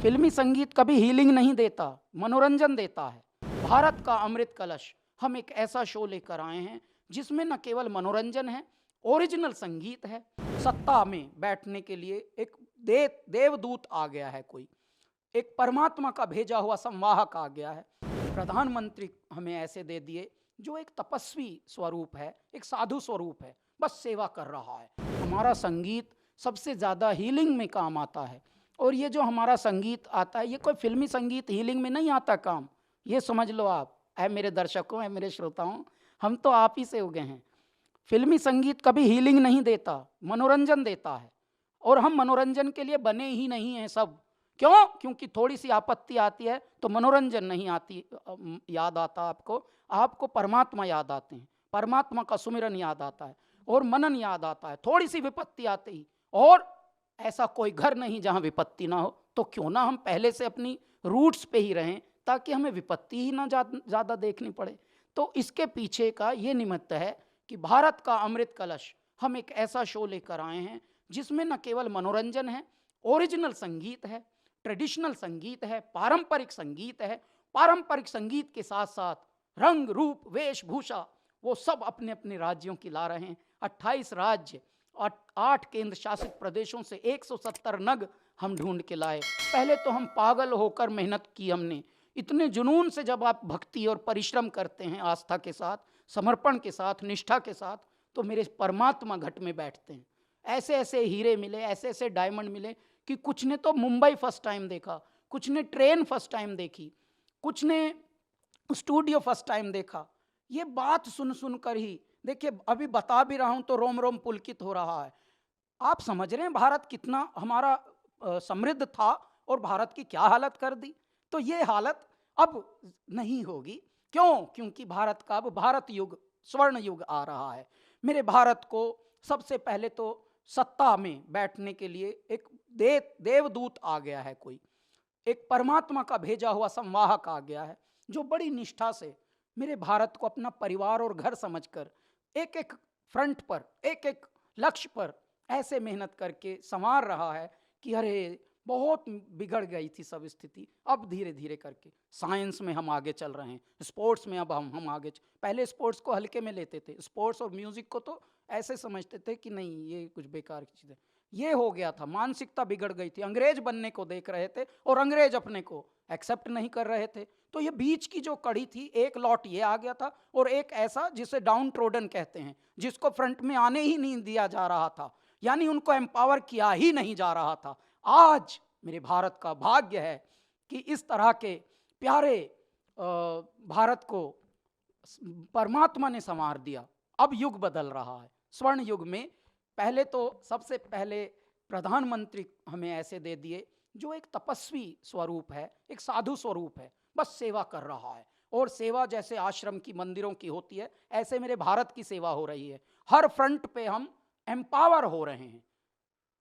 फिल्मी संगीत कभी हीलिंग नहीं देता, मनोरंजन देता है। भारत का अमृत कलश, हम एक ऐसा शो लेकर आए हैं जिसमें न केवल मनोरंजन है, ओरिजिनल संगीत है। सत्ता में बैठने के लिए एक देवदूत आ गया है, कोई एक परमात्मा का भेजा हुआ संवाहक आ गया है। प्रधानमंत्री हमें ऐसे दे दिए जो एक तपस्वी स्वरूप है, एक साधु स्वरूप है, बस सेवा कर रहा है। हमारा संगीत सबसे ज़्यादा हीलिंग में काम आता है। और ये जो हमारा संगीत आता है, ये कोई फिल्मी संगीत हीलिंग में नहीं आता काम, ये समझ लो आप। ऐ मेरे दर्शकों, ऐ मेरे श्रोताओं, हम तो आप ही से उगे हैं। फिल्मी संगीत कभी हीलिंग नहीं देता, मनोरंजन देता है। और हम मनोरंजन के लिए बने ही नहीं हैं सब। क्यों? क्योंकि थोड़ी सी आपत्ति आती है तो मनोरंजन नहीं आती याद आता आपको परमात्मा याद आते हैं, परमात्मा का सुमिरन याद आता है और मनन याद आता है। थोड़ी सी विपत्ति आते ही, और ऐसा कोई घर नहीं जहां विपत्ति ना हो, तो क्यों ना हम पहले से अपनी रूट्स पे ही रहें ताकि हमें विपत्ति ही ना ज़्यादा देखनी पड़े। तो इसके पीछे का ये निमित्त है कि भारत का अमृत कलश, हम एक ऐसा शो लेकर आए हैं जिसमें न केवल मनोरंजन है, ओरिजिनल संगीत है, ट्रेडिशनल संगीत है, पारंपरिक संगीत है। पारंपरिक संगीत के साथ साथ रंग रूप वेशभूषा वो सब अपने अपने राज्यों की ला रहे हैं। 28 राज्य और 8 केंद्र शासित प्रदेशों से 170 नग हम ढूंढ के लाए। पहले तो हम पागल होकर मेहनत की हमने। इतने जुनून से जब आप भक्ति और परिश्रम करते हैं, आस्था के साथ, समर्पण के साथ, निष्ठा के साथ, तो मेरे परमात्मा घट में बैठते हैं। ऐसे ऐसे हीरे मिले, ऐसे ऐसे डायमंड मिले कि कुछ ने तो मुंबई फर्स्ट टाइम देखा, कुछ ने ट्रेन फर्स्ट टाइम देखी, कुछ ने स्टूडियो फर्स्ट टाइम देखा। ये बात सुन सुन कर ही, देखिए अभी बता भी रहा हूं तो रोम रोम पुलकित हो रहा है। आप समझ रहे हैं भारत कितना हमारा समृद्ध था और भारत की क्या हालत कर दी। तो ये हालत अब नहीं होगी। क्यों? क्योंकि भारत का अब भारत युग, स्वर्ण युग आ रहा है। मेरे भारत को सबसे पहले तो सत्ता में बैठने के लिए एक देवदूत आ गया है, कोई एक परमात्मा का भेजा हुआ संवाहक आ गया है, जो बड़ी निष्ठा से मेरे भारत को अपना परिवार और घर समझकर एक एक फ्रंट पर, एक एक लक्ष्य पर ऐसे मेहनत करके संवार रहा है कि अरे बहुत बिगड़ गई थी सब स्थिति। अब धीरे धीरे करके साइंस में हम आगे चल रहे हैं, स्पोर्ट्स में अब हम आगे पहले स्पोर्ट्स को हल्के में लेते थे, स्पोर्ट्स और म्यूजिक को तो ऐसे समझते थे कि नहीं ये कुछ बेकार की चीज़ है। ये हो गया था, मानसिकता बिगड़ गई थी। अंग्रेज बनने को देख रहे थे और अंग्रेज अपने को एक्सेप्ट नहीं कर रहे थे। तो ये बीच की जो कड़ी थी, एक लॉट ये आ गया था और एक ऐसा जिसे डाउन ट्रोडन कहते हैं, जिसको फ्रंट में आने ही नहीं दिया जा रहा था, यानी उनको एम्पावर किया ही नहीं जा रहा था। आज मेरे भारत का भाग्य है कि इस तरह के प्यारे भारत को परमात्मा ने संवार दिया। अब युग बदल रहा है, स्वर्ण युग में। पहले तो सबसे पहले प्रधानमंत्री हमें ऐसे दे दिए जो एक तपस्वी स्वरूप है, एक साधु स्वरूप है, बस सेवा कर रहा है। और सेवा जैसे आश्रम की, मंदिरों की होती है, ऐसे मेरे भारत की सेवा हो रही है। हर फ्रंट पे हम एम्पावर हो रहे हैं,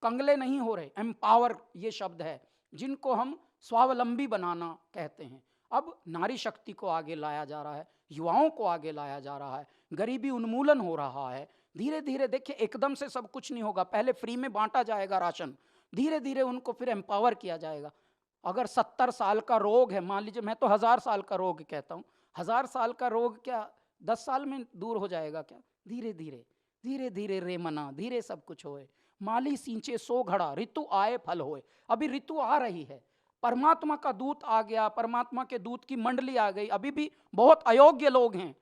कंगले नहीं हो रहे। एम्पावर ये शब्द है जिनको हम स्वावलंबी बनाना कहते हैं। अब नारी शक्ति को आगे लाया जा रहा है, युवाओं को आगे लाया जा रहा है, गरीबी उन्मूलन हो रहा है। धीरे धीरे देखिए, एकदम से सब कुछ नहीं होगा। पहले फ्री में बांटा जाएगा राशन, धीरे धीरे उनको फिर एम्पावर किया जाएगा। अगर 70 साल का रोग है, मान लीजिए, मैं तो 1000 साल का रोग कहता हूँ, 1000 साल का रोग क्या 10 साल में दूर हो जाएगा क्या? धीरे धीरे धीरे धीरे रे मना, धीरे सब कुछ होए। माली सींचे सो घड़ा, ऋतु आए फल होए। अभी ऋतु आ रही है, परमात्मा का दूत आ गया, परमात्मा के दूत की मंडली आ गई। अभी भी बहुत अयोग्य लोग हैं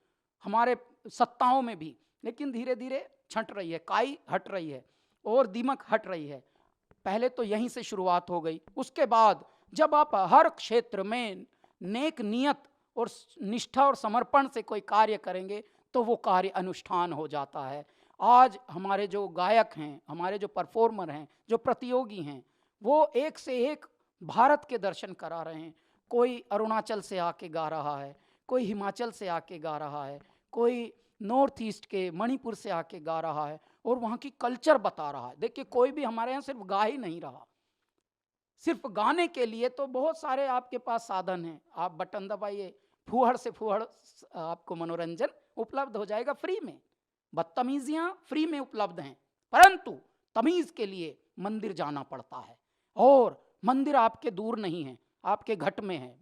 हमारे सत्ताओं में भी, लेकिन धीरे धीरे छंट रही है, काई हट रही है और दीमक हट रही है। पहले तो यहीं से शुरुआत हो गई। उसके बाद जब आप हर क्षेत्र में नेक नियत और निष्ठा और समर्पण से कोई कार्य करेंगे तो वो कार्य अनुष्ठान हो जाता है। आज हमारे जो गायक हैं, हमारे जो परफॉर्मर हैं, जो प्रतियोगी हैं, वो एक से एक भारत के दर्शन करा रहे हैं। कोई अरुणाचल से आके गा रहा है, कोई हिमाचल से आके गा रहा है, कोई नॉर्थ ईस्ट के मणिपुर से आके गा रहा है और वहाँ की कल्चर बता रहा है। देखिए, कोई भी हमारे यहाँ सिर्फ गा ही नहीं रहा। सिर्फ गाने के लिए तो बहुत सारे आपके पास साधन हैं। आप बटन दबाइए, फूहड़ से फूहड़ आपको मनोरंजन उपलब्ध हो जाएगा फ्री में। बदतमीजियाँ फ्री में उपलब्ध हैं, परंतु तमीज़ के लिए मंदिर जाना पड़ता है। और मंदिर आपके दूर नहीं है, आपके घट में है।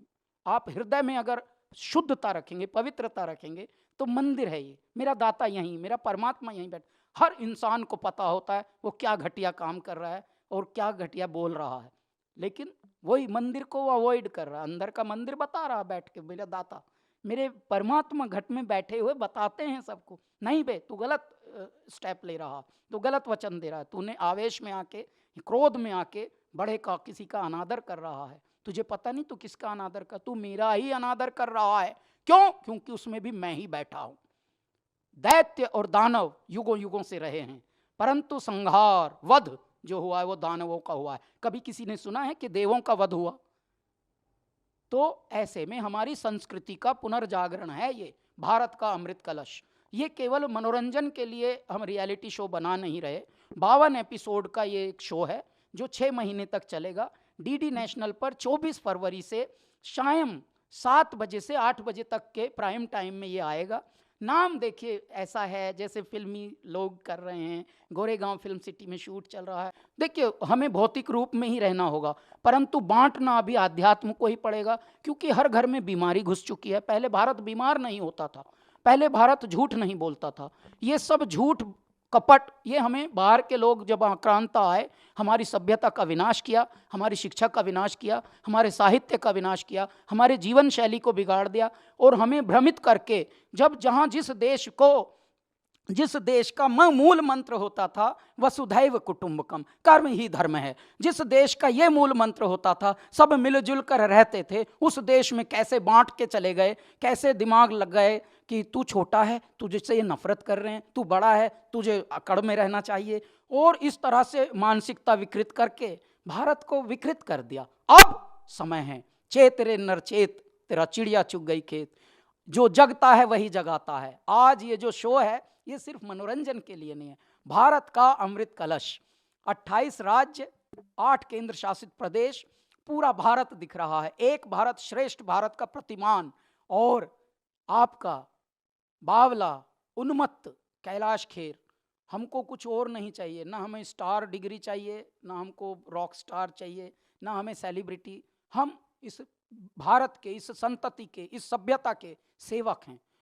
आप हृदय में अगर शुद्धता रखेंगे, पवित्रता रखेंगे, तो मंदिर है ये, मेरा दाता यहीं, मेरा परमात्मा यहीं बैठ। हर इंसान को पता होता है वो क्या घटिया काम कर रहा है और क्या घटिया बोल रहा है, लेकिन वही मंदिर को वो अवॉइड कर रहा है। अंदर का मंदिर बता रहा बैठ के, मेरा दाता, मेरे परमात्मा घट में बैठे हुए बताते हैं सबको, नहीं बे तू गलत स्टेप ले रहा, तू गलत वचन दे रहा है, तूने आवेश में आके, क्रोध में आके बड़े का किसी का अनादर कर रहा है, तुझे पता नहीं तू किसका अनादर कर, तू मेरा ही अनादर कर रहा है। क्यों? क्योंकि उसमें भी मैं ही बैठा हूं। दैत्य और दानव युगों युगों से रहे हैं, परंतु संहार वध जो हुआ है वो दानवों का हुआ है। कभी किसी ने सुना है कि देवों का वध हुआ? तो ऐसे में हमारी संस्कृति का पुनर्जागरण है ये भारत का अमृत कलश। ये केवल मनोरंजन के लिए हम रियलिटी शो बना नहीं रहे। 52 एपिसोड का ये एक शो है जो 6 महीने तक चलेगा। डीडी नेशनल पर 24 फरवरी से शाम 7 बजे से 8 बजे तक के प्राइम टाइम में ये आएगा। नाम देखिए ऐसा है जैसे फिल्मी लोग कर रहे हैं, गोरेगांव फिल्म सिटी में शूट चल रहा है। देखिए हमें भौतिक रूप में ही रहना होगा, परंतु बांटना अभी अध्यात्म को ही पड़ेगा, क्योंकि हर घर में बीमारी घुस चुकी है। पहले भारत बीमार नहीं होता था, पहले भारत झूठ नहीं बोलता था। ये सब झूठ कपट, ये हमें बाहर के लोग जब आक्रांता आए, हमारी सभ्यता का विनाश किया, हमारी शिक्षा का विनाश किया, हमारे साहित्य का विनाश किया, हमारे जीवन शैली को बिगाड़ दिया, और हमें भ्रमित करके जब जहाँ जिस देश का मूल मंत्र होता था वसुधैव कुटुंबकम, कर्म ही धर्म है, जिस देश का ये मूल मंत्र होता था सब मिलजुल कर रहते थे, उस देश में कैसे बांट के चले गए, कैसे दिमाग लग गए कि तू छोटा है, तुझसे ये नफरत कर रहे हैं, तू बड़ा है, तुझे अकड़ में रहना चाहिए, और इस तरह से मानसिकता विकृत करके भारत को विकृत कर दिया। अब समय है, चेत रे नर चेत, तेरा चिड़िया चुग गई खेत। जो जगता है वही जगाता है। आज ये जो शो है ये सिर्फ मनोरंजन के लिए नहीं है। भारत का अमृत कलश, 28 राज्य, 8 केंद्र शासित प्रदेश, पूरा भारत दिख रहा है, एक भारत श्रेष्ठ भारत का प्रतिमान। और आपका बावला उन्मत्त कैलाश खेर, हमको कुछ और नहीं चाहिए, ना हमें स्टार डिग्री चाहिए, ना हमको रॉक स्टार चाहिए, ना हमें सेलिब्रिटी। हम इस भारत के, इस संतति के, इस सभ्यता के सेवक हैं।